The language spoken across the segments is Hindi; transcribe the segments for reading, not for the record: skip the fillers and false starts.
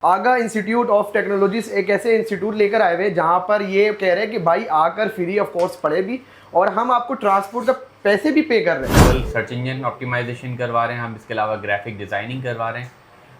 आगा इंस्टीट्यूट ऑफ टेक्नोलॉजीज एक ऐसे इंस्टीट्यूट लेकर आए हुए जहां पर ये कह रहे हैं कि भाई आकर फ्री ऑफ कॉस्ट पढ़े भी और हम आपको ट्रांसपोर्ट का पैसे भी पे कर रहे हैं। गूगल सर्च इंजन ऑप्टिमाइजेशन करवा रहे हैं हम, इसके अलावा ग्राफिक डिज़ाइनिंग करवा रहे हैं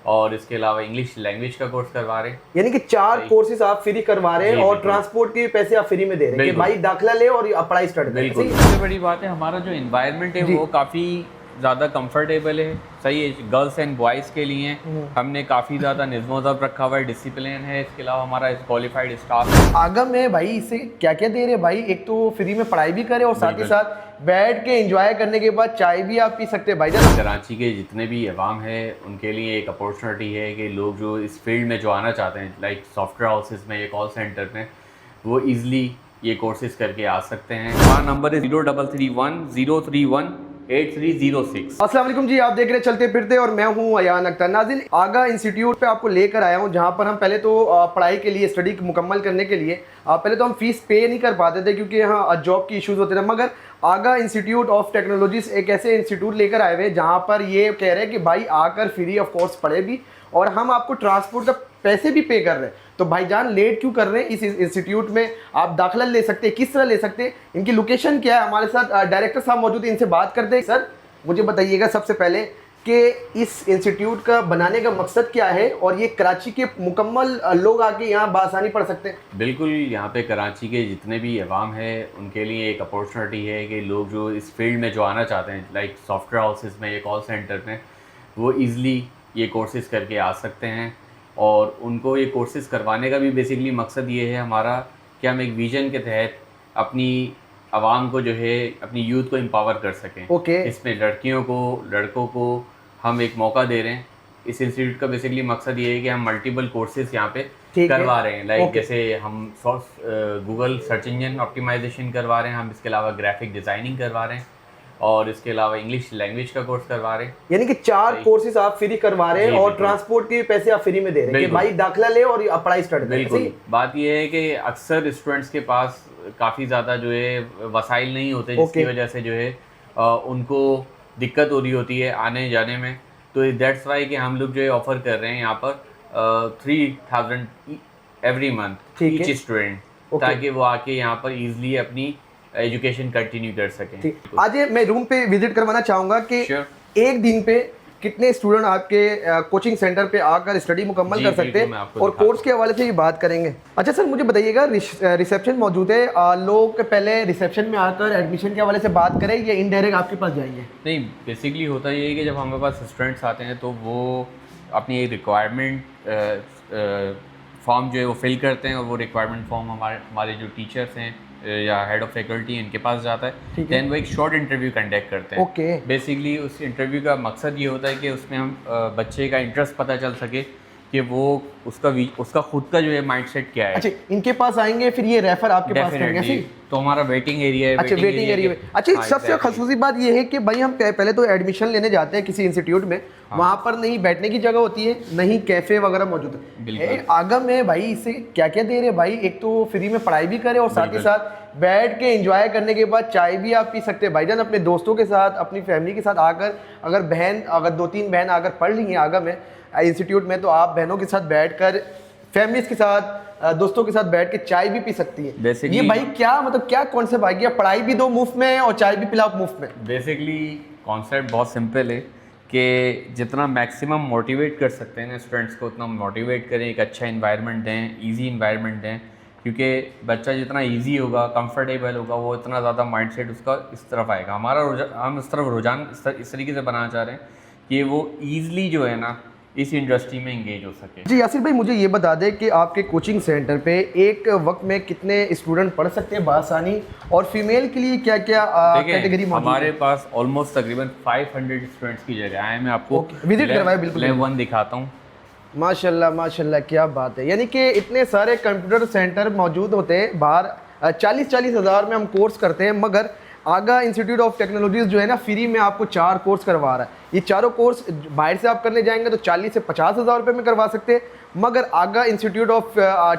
और इसके अलावा इंग्लिश लैंग्वेज का कोर्स करवा रहे हैं। यानी कि 4 कोर्सेज आप फ्री करवा रहे हैं और ट्रांसपोर्ट के पैसे आप फ्री में दे रहे हैं कि भाई दाखिला ले और पढ़ाई स्टार्ट करें। सबसे बड़ी बात है हमारा जो एनवायरनमेंट है वो काफ़ी ज़्यादा कंफर्टेबल है, सही है, गर्ल्स एंड बॉयज़ के लिए। हमने काफ़ी ज़्यादा निज़्म ज़ब्त रखा हुआ है, डिसिप्लिन है। इसके अलावा हमारा क्वालिफाइड स्टाफ आगा में भाई इससे क्या क्या दे रहे हैं भाई, एक तो फ्री में पढ़ाई भी करे और साथ ही साथ बैठ के एंजॉय करने के बाद चाय भी आप पी सकते हैं भाई जान। कराची के जितने भी अवाम है उनके लिए एक अपॉर्चुनिटी है कि लोग जो इस फील्ड में जो आना चाहते हैं, लाइक सॉफ्टवेयर हाउसेज में या कॉल सेंटर में, वो ईजिली ये कोर्सेज करके आ सकते हैं। हमारा नंबर है 0310318306। अस्सलाम वालेकुम जी, आप देख रहे हैं चलते फिरते और मैं हूं अयान अख्तर। नाज़रीन, आगा इंस्टीट्यूट पे आपको लेकर आया हूं जहां पर हम पहले तो पढ़ाई के लिए, स्टडी मुकम्मल करने के लिए पहले तो हम फीस पे नहीं कर पाते थे क्योंकि यहाँ जॉब की इश्यूज होते थे। मगर आगा इंस्टीट्यूट ऑफ टेक्नोलॉजीज एक ऐसे इंस्टीट्यूट लेकर आए हुए जहाँ पर ये कह रहे हैं कि भाई आकर फ्री ऑफ कॉस्ट पढ़े भी और हम आपको ट्रांसपोर्ट का पैसे भी पे कर रहे हैं। तो भाईजान लेट क्यों कर रहे हैं? इस इंस्टीट्यूट में आप दाखिला ले सकते हैं, किस तरह ले सकते हैं, इनकी लोकेशन क्या है? हमारे साथ डायरेक्टर साहब मौजूद हैं, इनसे बात करते हैं। सर मुझे बताइएगा सबसे पहले कि इस इंस्टीट्यूट का बनाने का मकसद क्या है और ये कराची के मुकम्मल लोग आके यहाँ बासानी पढ़ सकते हैं? बिल्कुल, यहाँ पे कराची के जितने भी अवाम है उनके लिए एक अपॉर्चुनिटी है कि लोग जो इस फील्ड में जो आना चाहते हैं, लाइक सॉफ्टवेयर हाउसेज में या कॉल सेंटर में, वो ईज़िली ये कोर्सेज़ करके आ सकते हैं। और उनको ये कोर्सेज़ करवाने का भी बेसिकली मकसद ये है हमारा कि हम एक विज़न के तहत अपनी आवाम को जो है, अपनी यूथ को एम्पावर कर सकें। इसमें लड़कियों को, लड़कों को हम एक मौका दे रहे हैं। इस इंस्टीट्यूट का बेसिकली मकसद ये है कि हम मल्टीपल कोर्सेज़ यहाँ पे करवा रहे हैं, लाइक जैसे हम गूगल सर्च इंजन ऑप्टिमाइजेशन करवा रहे हैं हम, इसके अलावा ग्राफिक डिज़ाइनिंग करवा रहे हैं और इसके अलावा इंग्लिश लैंग्वेज का कोर्स करवा रहे हैं। यानी कि 4 कोर्सेज आप फ्री करवा रहे हैं और ट्रांसपोर्ट के पैसे आप फ्री में दे रहे हैं कि भाई दाखिला ले और पढ़ाई स्टार्ट करें। बिल्कुल, बात यह है कि अक्सर स्टूडेंट्स के पास काफ़ी ज़्यादा जो है वसाइल नहीं होते, जिसकी वजह से जो है उनको दिक्कत हो रही होती है आने जाने में। तो दैट्स वाई कि हम लोग जो है ऑफ़र कर रहे हैं यहाँ पर 3000 एवरी मंथ ईच स्टूडेंट, ताकि वो आके यहाँ पर ईजिली अपनी एजुकेशन कंटिन्यू कर सकें। आज मैं रूम पे विजिट करवाना चाहूँगा कि एक दिन पे कितने स्टूडेंट आपके कोचिंग सेंटर पे आकर स्टडी मुकम्मल कर सकते हैं और कोर्स के हवाले से भी बात करेंगे। अच्छा सर, मुझे बताइएगा, रिसेप्शन मौजूद है, लोग पहले रिसेप्शन में आकर एडमिशन के हवाले से बात करें या इनडायरेक्ट आपके पास जाएंगे? नहीं, बेसिकली होता ये है कि जब हमारे पास स्टूडेंट्स आते हैं तो वो अपनी एक रिक्वायरमेंट फॉर्म जो है वो फिल करते हैं और वो रिक्वायरमेंट फॉर्म हमारे जो टीचर्स हैं या हेड ऑफ फैकल्टी इनके पास जाता है। देन वो एक शॉर्ट इंटरव्यू कंडक्ट करते हैं। बेसिकली उस इंटरव्यू का मकसद ये होता है कि उसमें हम बच्चे का इंटरेस्ट पता चल सके कि वो उसका खुद का जो है माइंडसेट क्या है। अच्छा, इनके पास आएंगे फिर ये रेफर आपके पास करेंगे? तो हमारा वेटिंग एरिया है। अच्छा, वेटिंग एरिया। अच्छा, सबसे खासूसी बात ये है कि भाई हम पहले तो एडमिशन लेने जाते हैं किसी इंस्टीट्यूट में, वहाँ पर नहीं बैठने की जगह होती है, नहीं कैफे वगैरह मौजूद है। आगा में भाई इससे क्या क्या दे रहे हैं भाई, एक तो फ्री में पढ़ाई भी करे और साथ ही साथ बैठ के एंजॉय करने के बाद चाय भी आप पी सकते हैं भाईजान अपने दोस्तों के साथ, अपनी फैमिली के साथ आकर। अगर 2-3 बहन आकर पढ़ रही हैं आगा में इंस्टीट्यूट में, तो आप बहनों के साथ बैठकर फैमिलीज के साथ, दोस्तों के साथ बैठ के चाय भी पी सकती है। ये भाई क्या मतलब क्या कॉन्सेप्ट आ गया, पढ़ाई भी दो मुफ्त में और चाय भी पिलाओ मुफ्त में? बेसिकली कॉन्सेप्ट बहुत सिंपल है कि जितना मैक्सिमम मोटिवेट कर सकते हैं स्टूडेंट्स को उतना मोटिवेट करें, एक अच्छा इन्वायरमेंट दें, ईजी इन्वायरमेंट दें, क्योंकि बच्चा जितना ईजी होगा, कंफर्टेबल होगा, वो इतना ज़्यादा माइंडसेट उसका इस तरफ आएगा। हम इस तरफ रुझान इस तरीके से बनाना चाह रहे हैं कि वो ईज़िली जो है ना इस इंडस्ट्री में इंगेज हो सके। जी यासिर भाई, मुझे ये बता दें कि आपके कोचिंग सेंटर पे एक वक्त में कितने स्टूडेंट पढ़ सकते हैं बासानी, और फीमेल के लिए क्या क्या कैटेगरी मौजूद है? हमारे पास ऑलमोस्ट तकरीबन 500 स्टूडेंट्स की जगह है। मैं आपको विजिट करवाए बिल्कुल लेवल 1 दिखाता हूँ। माशाल्लाह माशाल्लाह, क्या बात है। यानी कि इतने सारे कंप्यूटर सेंटर मौजूद होते हैं बाहर, 40-40 हज़ार में हम कोर्स करते हैं, मगर आगा इंस्टीट्यूट ऑफ टेक्नोलॉजीज जो है ना फ्री में आपको 4 कोर्स करवा रहा है। ये चारों कोर्स बाहर से आप करने जाएंगे तो 40 से 50 हज़ार रुपये में करवा सकते हैं, मगर आगा इंस्टीट्यूट ऑफ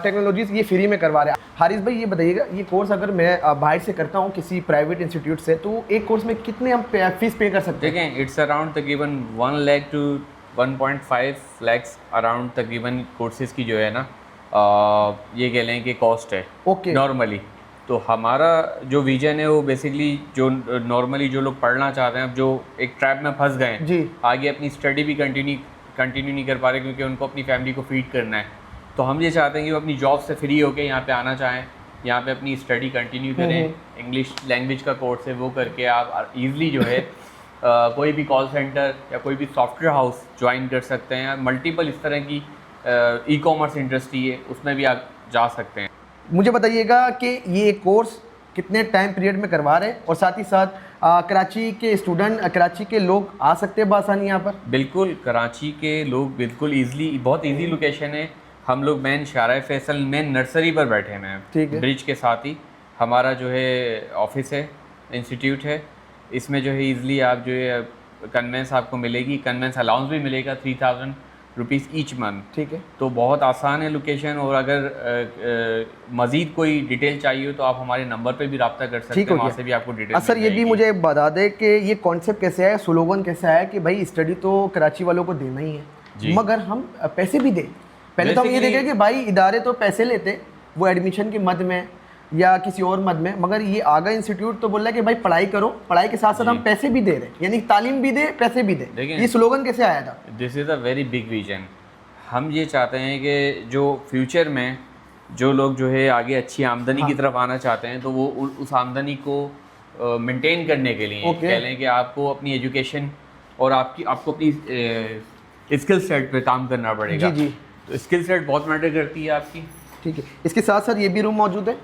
टेक्नोलॉजीज ये फ्री में करवा रहे हैं। हारिस भाई ये बताइएगा, ये कोर्स अगर मैं बाहर से करता हूँ किसी प्राइवेट इंस्टीट्यूट से, तो एक कोर्स में कितने हम फीस पे कर सकते हैं? देखें, इट्स अराउंड तकरीबन 1 लाख to 1.5 lakhs अराउंड तकरीबन कोर्सेज़ की जो है ना ये कह लें कि कॉस्ट है ओके नॉर्मली। तो हमारा जो विजन है वो बेसिकली जो नॉर्मली जो लोग पढ़ना चाहते हैं, अब जो एक ट्रैप में फंस गए हैं, जी आगे अपनी स्टडी भी कंटिन्यू नहीं कर पा रहे क्योंकि उनको अपनी फैमिली को फीड करना है। तो हम ये चाहते हैं कि वो अपनी जॉब से फ्री होकर यहाँ पे आना चाहें, यहाँ पे अपनी स्टडी कंटिन्यू करें, इंग्लिश लैंग्वेज का कोर्स है वो करके आप ईज़िली जो है कोई भी कॉल सेंटर या कोई भी सॉफ्टवेयर हाउस ज्वाइन कर सकते हैं। मल्टीपल इस तरह की ई कॉमर्स इंडस्ट्री है, उसमें भी आप जा सकते हैं। मुझे बताइएगा कि ये कोर्स कितने टाइम पीरियड में करवा रहे हैं और साथ ही साथ कराची के स्टूडेंट, कराची के लोग आ सकते हैं बआसानी यहाँ पर? बिल्कुल, कराची के लोग बिल्कुल ईज़िली, बहुत ईजी लोकेशन है। हम लोग मेन शारा फैसल मेन नर्सरी पर बैठे हुए हैं, ठीक है। ब्रिज के साथ ही हमारा जो है ऑफिस है, इंस्टीट्यूट है। इसमें जो है ईज़िली आप जो है कन्वेंस आपको मिलेगी, कन्वेंस अलाउंस भी मिलेगा 3000 रुपीज़ ईच मंथ। ठीक है। तो बहुत आसान है लोकेशन। और अगर मज़ीद कोई डिटेल चाहिए हो तो आप हमारे नंबर पे भी रब्ता कर सकते हैं, वहाँ से भी आपको डिटेल। सर ये भी मुझे बता दें कि ये कॉन्सेप्ट कैसे है, स्लोगन कैसा है कि भाई स्टडी तो कराची वालों को देना ही है, मगर हम पैसे भी दें। पहले तो हम ये देखें कि भाई इदारे तो पैसे लेते, वो एडमिशन के मद में या किसी और मद में, मगर ये आगा इंस्टीट्यूट तो बोल रहा है कि भाई पढ़ाई करो, पढ़ाई के साथ साथ हम पैसे भी दे रहे हैं, यानी तालीम भी दे, पैसे भी दे। ये स्लोगन कैसे आया था? This is a very big vision. हम ये चाहते हैं कि जो फ्यूचर में जो लोग जो है आगे अच्छी आमदनी की तरफ आना चाहते हैं, तो वो उस आमदनी को मेंटेन करने के लिए कह लें कि आपको अपनी एजुकेशन और आपको अपनी स्किल सेट पे काम करना पड़ेगा। जी जी। तो स्किल सेट बहुत मैटर करती है आपकी। ठीक है। इसके साथ साथ ये भी रूम मौजूद है।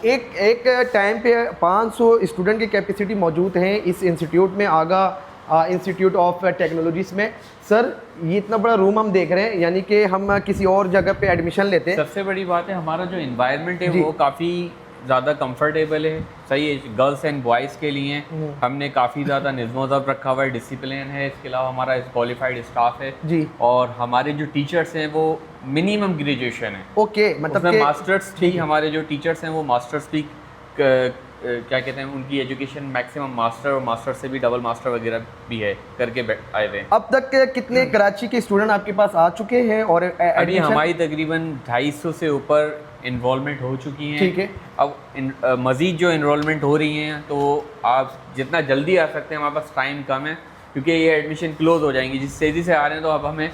एक टाइम पे 500 स्टूडेंट की कैपेसिटी मौजूद है इस इंस्टीट्यूट में, आगा इंस्टीट्यूट ऑफ टेक्नोलॉजीज़ में। सर ये इतना बड़ा रूम हम देख रहे हैं, यानी कि हम किसी और जगह पे एडमिशन लेते हैं। सबसे बड़ी बात है हमारा जो इन्वायरमेंट है वो काफ़ी ज़्यादा कंफर्टेबल है, सही है, गर्ल्स एंड बॉयज़ के लिए। हमने काफ़ी ज़्यादा निज़्म-ओ-ज़ब्त रखा हुआ है, डिसिप्लिन है। इसके अलावा हमारा क्वालिफाइड स्टाफ है जी, और हमारे जो टीचर्स हैं वो मिनिमम ग्रेजुएशन है। ओके, मतलब मास्टर्स भी, हमारे जो टीचर्स हैं वो मास्टर्स भी क्या कहते हैं, उनकी एजुकेशन मैक्सिमम मास्टर और मास्टर से भी डबल मास्टर वगैरह भी है करके आए हुए। अब तक कितने कराची के स्टूडेंट आपके पास आ चुके हैं? और अभी हमारी तकरीबन 250 से ऊपर इन्वॉल्वमेंट हो चुकी हैं। ठीक है। अब मज़ीद जो इन्रोलमेंट हो रही हैं, तो आप जितना जल्दी आ सकते हैं, हमारे पास टाइम कम है क्योंकि ये एडमिशन क्लोज हो जाएंगी। जिस तेज़ी से आ रहे हैं तो अब हमें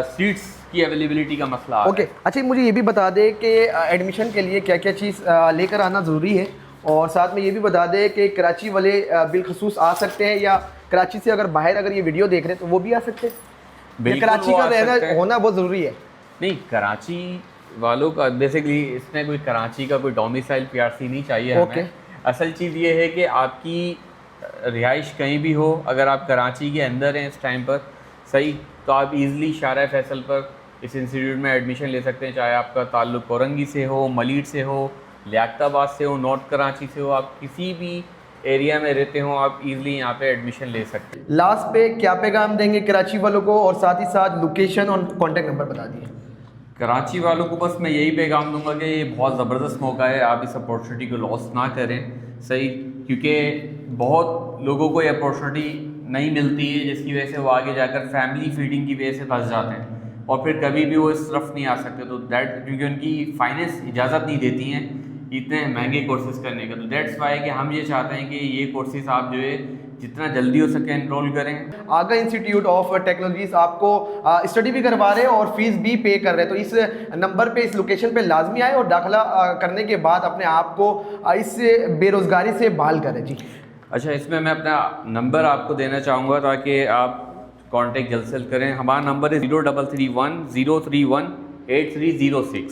सीट्स की अवेलेबिलिटी का मसला आ रहा है। अच्छा, मुझे ये भी बता दें कि एडमिशन के लिए क्या क्या चीज़ लेकर आना ज़रूरी है, और साथ में ये भी बता दें कि कराची वाले बिलखसूस आ सकते हैं या कराची से अगर बाहर अगर ये वीडियो देख रहे हैं तो वो भी आ सकते हैं? कराची का रहना होना बहुत ज़रूरी है। नहीं, कराची वालों का बेसिकली इसमें कोई कराची का कोई डोमिसाइल पीआरसी नहीं चाहिए हमें। असल चीज़ ये है कि आपकी रिहाइश कहीं भी हो, अगर आप कराची के अंदर हैं इस टाइम पर, सही, तो आप इजीली शारा फैसल पर इस इंस्टीट्यूट में एडमिशन ले सकते हैं। चाहे आपका ताल्लुक़ कोरंगी से हो, मलीर से हो, लियाकताबाद से हो, नॉर्थ कराची से हो, आप किसी भी एरिया में रहते हो, आप इजीली यहाँ पे एडमिशन ले सकते हैं। लास्ट पे क्या पैगाम देंगे कराची वालों को, और साथ ही साथ लोकेशन और कॉन्टैक्ट नंबर बता दिए। कराची वालों को बस मैं यही पैगाम दूंगा कि ये बहुत ज़बरदस्त मौका है, आप इस अपॉर्चुनिटी को लॉस ना करें, सही, क्योंकि बहुत लोगों को ये अपॉर्चुनिटी नहीं मिलती है जिसकी वजह से वो आगे जाकर फैमिली फीडिंग की वजह से फंस जाते हैं और फिर कभी भी वो इस तरफ नहीं आ सकते। तो दैट, क्योंकि उनकी फाइनेंस इजाज़त नहीं देती हैं इतने महंगे कोर्सेज करने का। तो दैट्स वाई कि हम ये चाहते हैं कि ये कोर्सेज आप जो है जितना जल्दी हो सके एनरोल करें। आगा इंस्टीट्यूट ऑफ टेक्नोलॉजीज आपको स्टडी भी करवा रहे हैं और फीस भी पे कर रहे हैं, तो इस नंबर पे, इस लोकेशन पे लाजमी आए और दाखिला करने के बाद अपने आप को इस बेरोज़गारी से बहाल करें। जी अच्छा, इसमें मैं अपना नंबर आपको देना चाहूँगा ताकि आप कॉन्टेक्ट जल्द से जल्द करें। हमारा नंबर है 0331 031 8306।